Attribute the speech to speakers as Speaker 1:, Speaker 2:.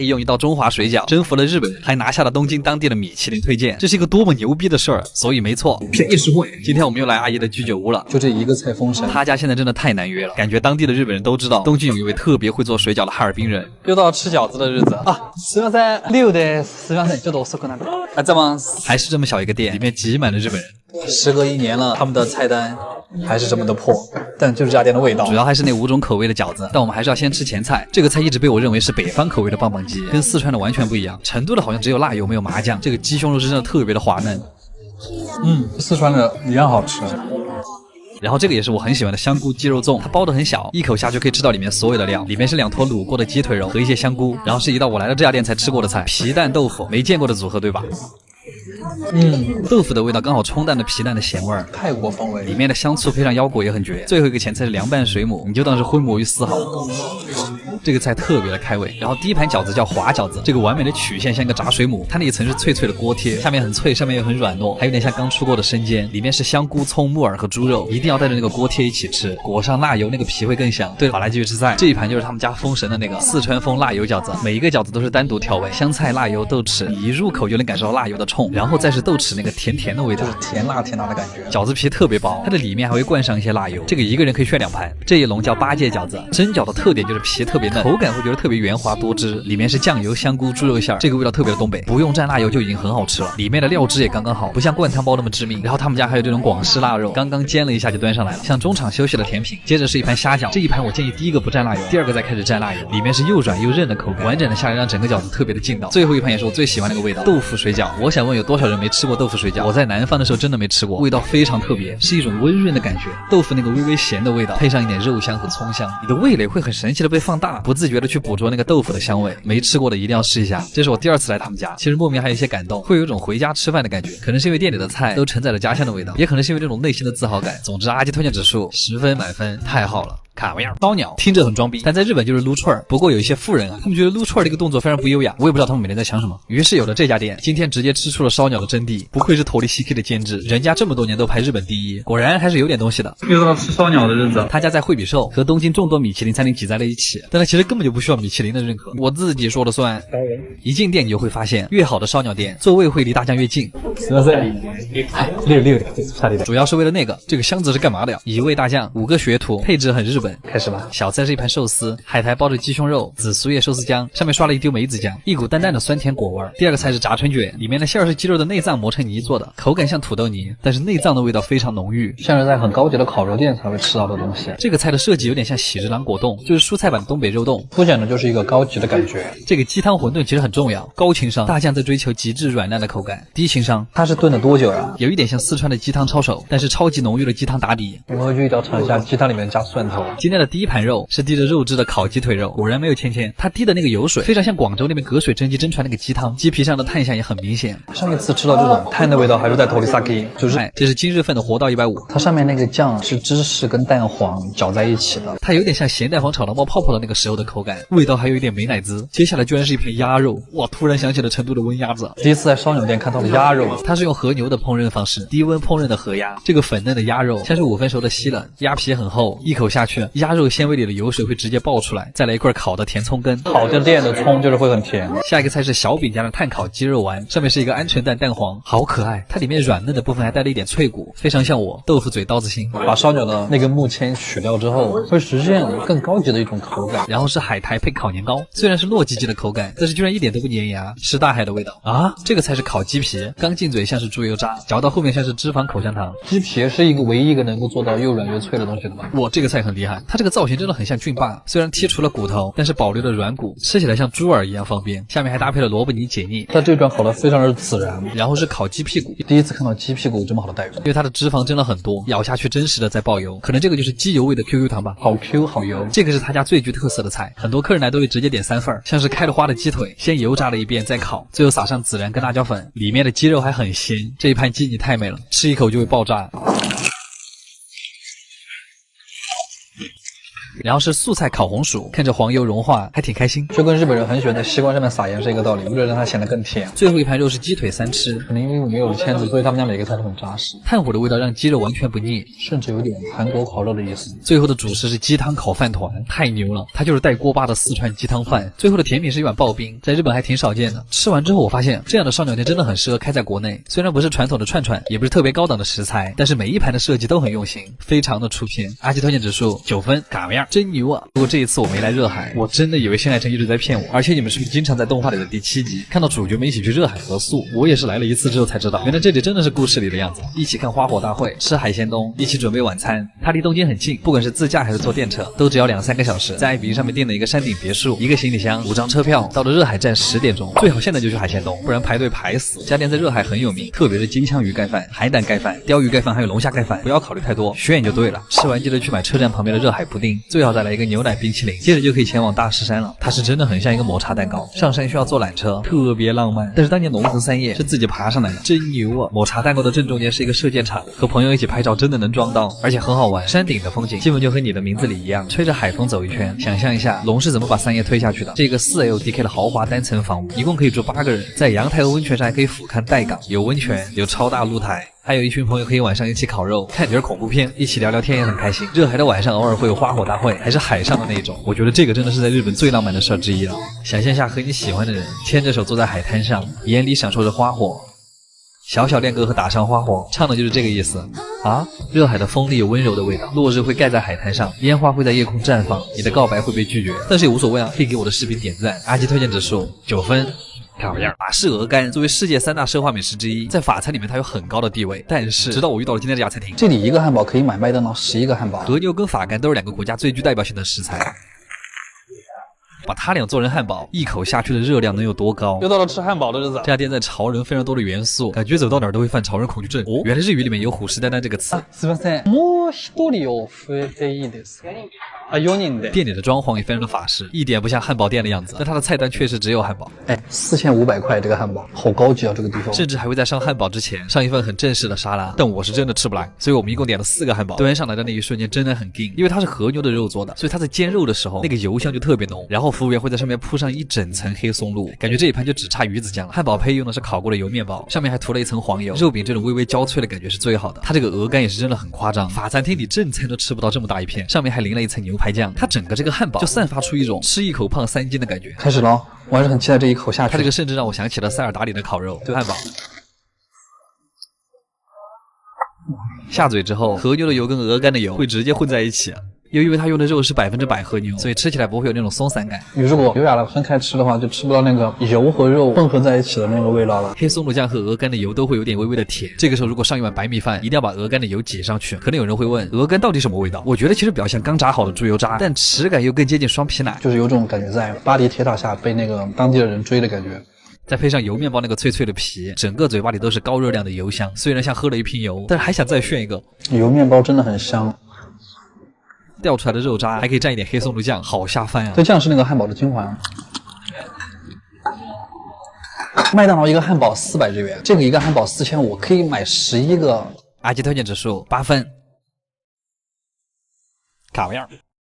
Speaker 1: 用一道中华水饺征服了日本人，还拿下了东京当地的米其林推荐，这是一个多么牛逼的事儿！所以没错，
Speaker 2: 便宜实惠。
Speaker 1: 今天我们又来阿姨的居酒屋了，
Speaker 2: 就这一个菜封神，
Speaker 1: 他家现在真的太难约了，感觉当地的日本人都知道东京有一位特别会做水饺的哈尔滨人。
Speaker 2: 又到吃饺子的日子啊！すみません、6です。すみません、ちょっと遅くなる。あ、ざます。
Speaker 1: 还是这么小一个店，里面挤满了日本人。
Speaker 2: 时隔1年了，他们的菜单还是这么的破，但就是这家店的味道。
Speaker 1: 主要还是那5种口味的饺子，但我们还是要先吃前菜。这个菜一直被我认为是北方口味的棒棒鸡，跟四川的完全不一样。成都的好像只有辣油没有麻酱，这个鸡胸肉是真的特别的滑嫩。
Speaker 2: 四川的一样好吃。
Speaker 1: 然后这个也是我很喜欢的香菇鸡肉粽，它包得很小，一口下去可以吃到里面所有的料，里面是2坨卤过的鸡腿肉和一些香菇，然后是一道我来到这家店才吃过的菜，皮蛋豆腐，没见过的组合对吧？豆腐的味道刚好冲淡了皮蛋的咸味儿，
Speaker 2: 泰国风味，
Speaker 1: 里面的香醋配上腰果也很绝。最后一个前菜是凉拌水母，你就当是荤魔芋丝好。这个菜特别的开胃。然后第一盘饺子叫滑饺子，这个完美的曲线像一个炸水母，它那一层是脆脆的锅贴，下面很脆，上面又很软糯，还有点像刚出锅的生煎，里面是香菇、葱、木耳和猪肉，一定要带着那个锅贴一起吃，裹上辣油，那个皮会更香。对了，好，来继续吃菜。这一盘就是他们家封神的那个四川风辣油饺子，每一个饺子都是单独调味，香菜、辣油、豆豉，你一入口就能感受到辣油的冲，然后再是豆豉那个甜甜的味道，
Speaker 2: 就是甜辣甜辣的感觉。
Speaker 1: 饺子皮特别薄，它的里面还会灌上一些辣油，这个一个人可以炫2盘。这一笼叫八戒饺子，蒸饺的特点就是皮特别嫩，口感会觉得特别圆滑多汁，里面是酱油、香菇、猪肉馅儿，这个味道特别的东北，不用蘸辣油就已经很好吃了。里面的料汁也刚刚好，不像灌汤包那么致命。然后他们家还有这种广式腊肉，刚刚煎了一下就端上来了，像中场休息的甜品。接着是一盘虾饺，这一盘我建议第一个不蘸辣油，第二个再开始蘸辣油，里面是又软又韧的口感，完整的下来让整个饺子特别的劲道。最后一盘也是我最喜欢的那个味道，豆腐水饺。我想问有多少人没吃过豆腐水饺？我在南方的时候真的没吃过，味道非常特别，是一种温润的感觉，豆腐那个微微咸的味道，配上一点肉香和葱香，你的味蕾会很神奇的被放大，不自觉的去捕捉那个豆腐的香味。没吃过的一定要试一下，这是我第2次来他们家，其实莫名还有一些感动，会有一种回家吃饭的感觉，可能是因为店里的菜都承载了家乡的味道，也可能是因为这种内心的自豪感。总之，阿基推荐指数10分满分，太好了。卡维尔烧鸟听着很装逼，但在日本就是撸串儿。不过有一些富人啊，他们觉得撸串儿这个动作非常不优雅，我也不知道他们每天在想什么。于是有了这家店，今天直接吃出了烧鸟的真谛。不愧是托利西 K 的监制，人家这么多年都排日本第1，果然还是有点东西的。
Speaker 2: 又到吃烧鸟的日子，
Speaker 1: 他家在惠比寿和东京众多米其林餐厅挤在了一起，但他其实根本就不需要米其林的认可，我自己说了算。一进店你就会发现，越好的烧鸟店座位会离大家越近。
Speaker 2: すみません、6的，
Speaker 1: 主要是为了那个，这个箱子是干嘛的呀？1味大酱，5个学徒，配置很日本。开始吧。小菜是一盘寿司，海苔包着鸡胸肉，紫苏叶寿司酱，上面刷了一丢梅子酱，一股淡淡的酸甜果味。第2个菜是炸春卷，里面的馅儿是鸡肉的内脏磨成泥做的，口感像土豆泥，但是内脏的味道非常浓郁，
Speaker 2: 像是在很高级的烤肉店才会吃到的东西。
Speaker 1: 这个菜的设计有点像喜之郎果冻，就是蔬菜版的东北肉冻，
Speaker 2: 凸显的就是一个高级的感觉。
Speaker 1: 这个鸡汤馄饨其实很重要，高情商，大酱在追求极致软烂的口感，低情商，
Speaker 2: 它是炖了多久呀？
Speaker 1: 有一点像四川的鸡汤抄手，但是超级浓郁的鸡汤打底。
Speaker 2: 我们回去一定要尝一下鸡汤里面加蒜头。
Speaker 1: 今天的第1盘肉是滴着肉汁的烤鸡腿肉，果然没有芊芊，它滴的那个油水非常像广州那边隔水蒸鸡蒸出来那个鸡汤，鸡皮上的炭香也很明显。
Speaker 2: 上一次吃到这种炭的味道还是在托利萨 K， 就是
Speaker 1: 这是今日份的活到150，
Speaker 2: 它上面那个酱是芝士跟蛋黄搅在一起的，
Speaker 1: 它有点像咸蛋黄炒到冒泡泡的那个时候的口感，味道还有一点美乃滋。接下来居然是一片鸭肉，哇，突然想起了成都的温鸭子。
Speaker 2: 第一次在烧鸟店看到了鸭肉，
Speaker 1: 它是用和牛的烹饪方式，低温烹饪的和鸭，这个粉嫩的鸭肉像是5分熟的西冷，鸭皮很厚，一口下去，鸭肉纤维里的油水会直接爆出来，再来一块烤的甜葱根。
Speaker 2: 好的店的葱就是会很甜。
Speaker 1: 下一个菜是小饼加上炭烤鸡肉丸，上面是一个鹌鹑蛋蛋黄，好可爱，它里面软嫩的部分还带了一点脆骨，非常像我豆腐嘴刀子心。
Speaker 2: 把烧鸟的那个木签取掉之后，会实现更高级的一种口感。
Speaker 1: 然后是海苔配烤年糕，虽然是糯叽叽的口感，但是居然一点都不粘牙，是大海的味道啊！这个菜是烤鸡皮，刚进嘴像是猪油渣，嚼到后面像是脂肪口香糖。
Speaker 2: 鸡皮是唯一一个能够做到又软又脆的东西的吧？
Speaker 1: 哇，这个菜很厉害，它这个造型真的很像菌霸，虽然剔除了骨头，但是保留了软骨，吃起来像猪耳一样方便。下面还搭配了萝卜泥解腻，
Speaker 2: 它这段烤的非常的自然。
Speaker 1: 然后是烤鸡屁股，
Speaker 2: 第一次看到鸡屁股这么好的待遇，
Speaker 1: 因为它的脂肪真的很多，咬下去真实的在爆油，可能这个就是鸡油味的 QQ 糖吧，
Speaker 2: 好 Q 好油。
Speaker 1: 这个是他家最具特色的菜，很多客人来都会直接点3份，像是开了花的鸡腿，先油炸了一遍再烤，最后撒上孜然跟辣椒粉，里面的鸡肉还很鲜，这一盘鸡你太美了，吃一口就会爆炸。然后是素菜烤红薯，看着黄油融化，还挺开心。
Speaker 2: 就跟日本人很喜欢在西瓜上面撒盐是一个道理，为了让它显得更甜。
Speaker 1: 最后一盘肉是鸡腿3吃，
Speaker 2: 可能因为我没有了签子，所以他们家每个菜都很扎实，
Speaker 1: 炭火的味道让鸡肉完全不腻，
Speaker 2: 甚至有点韩国烤肉的意思。
Speaker 1: 最后的主食是鸡汤烤饭团，太牛了，它就是带锅巴的四川鸡汤饭。最后的甜品是一碗刨冰，在日本还挺少见的。吃完之后我发现，这样的烧鸟店真的很适合开在国内。虽然不是传统的串串，也不是特别高档的食材，但是每一盘的设计都很用心，非常的出片。阿基推荐指数9分，卡样，真牛啊！不过这一次我没来热海，我真的以为新海诚一直在骗我。而且你们是不是经常在动画里的第7集看到主角们一起去热海合宿？我也是来了一次之后才知道，原来这里真的是故事里的样子。一起看花火大会，吃海鲜冬，一起准备晚餐。它离东京很近，不管是自驾还是坐电车，都只要2-3个小时。在爱彼迎上面订了一个山顶别墅，一个行李箱，5张车票，到了热海站10点钟，最好现在就去海鲜冬，不然排队排死。家店在热海很有名，特别是金枪鱼盖饭、海胆盖饭、鲷鱼盖饭还有龙虾盖饭，不要考虑太多，选就对了。吃完记得去买车站旁边的热海布丁，最好再来一个牛奶冰淇淋，接着就可以前往大石山了。它是真的很像一个抹茶蛋糕，上山需要坐缆车，特别浪漫。但是当年龙腾3叶是自己爬上来的，真牛啊！抹茶蛋糕的正中间是一个射箭场，和朋友一起拍照真的能撞到，而且很好玩。山顶的风景基本就和你的名字里一样，吹着海风走一圈。想象一下龙是怎么把3叶推下去的。这个4LDK 的豪华单层房屋，一共可以住8个人，在阳台和温泉上还可以俯瞰岱港，有温泉，有超大露台。还有一群朋友可以晚上一起烤肉，看点恐怖片，一起聊聊天也很开心。热海的晚上偶尔会有花火大会，还是海上的那种。我觉得这个真的是在日本最浪漫的事儿之一了。想象下和你喜欢的人牵着手坐在海滩上，眼里享受着花火，小小恋歌和打上花火，唱的就是这个意思啊！热海的风里有温柔的味道，落日会盖在海滩上，烟花会在夜空绽放，你的告白会被拒绝，但是也无所谓啊，可以给我的视频点赞。阿基推荐指数9分。卡样，法式鹅肝作为世界3大奢华美食之一，在法餐里面它有很高的地位。但是直到我遇到了今天这家餐厅，
Speaker 2: 这里一个汉堡可以买麦当劳11个汉堡。
Speaker 1: 和牛跟法肝都是2个国家最具代表性的食材。把它俩做成汉堡，一口下去的热量能有多高？
Speaker 2: 又到了吃汉堡的日子。
Speaker 1: 这家店在潮人非常多的元素，感觉走到哪儿都会犯潮人恐惧症。哦，原来日语里面有虎视眈眈这个词。
Speaker 2: すみません。もう1人を増えていいですか？4人で。
Speaker 1: 店里的装潢也非常的法式，一点不像汉堡店的样子。但它的菜单确实只有汉堡。
Speaker 2: 哎，4500块这个汉堡，好高级啊！这个地方。
Speaker 1: 甚至还会在上汉堡之前上一份很正式的沙拉，但我是真的吃不来，所以我们一共点了4个汉堡。端上来的那一瞬间真的很硬，因为它是和牛的肉做的，所以它在煎肉的时候那个油香就特别浓。然后服务员会在上面铺上一整层黑松露，感觉这一盘就只差鱼子酱了。汉堡配用的是烤过的油面包，上面还涂了一层黄油。肉饼这种微微焦脆的感觉是最好的。它这个鹅肝也是真的很夸张，法餐厅里正餐都吃不到这么大一片，上面还淋了一层牛排酱。它整个这个汉堡就散发出一种吃一口胖3斤的感觉。开始了，我还是很期待这一口下去。它这个甚至让我想起了塞尔达里的烤肉。对，汉堡下嘴之后，和牛的油跟鹅肝的油会直接混在一起。又因为它用的肉是100%和牛，所以吃起来不会有那种松散感。你如果油雅了分开吃的话，就吃不到那个油和肉混合在一起的那个味道了。黑松露酱和鹅肝的油都会有点微微的甜。这个时候如果上一碗白米饭，一定要把鹅肝的油挤上去。可能有人会问，鹅肝到底什么味道？我觉得其实比较像刚炸好的猪油渣，但齿感又更接近双皮奶，就是有种感觉在巴黎铁塔下被那个当地的人追的感觉。再配上油面包那个脆脆的皮，整个嘴巴里都是高热量的油香。虽然像喝了一瓶油，但是还想再炫一个。油面包真的很香。掉出来的肉渣还可以蘸一点黑松露酱，好下饭啊！这酱是那个汉堡的精华。麦当劳一个汉堡400日元，这个一个汉堡4500，可以买11个。阿基推荐指数8分，卡样。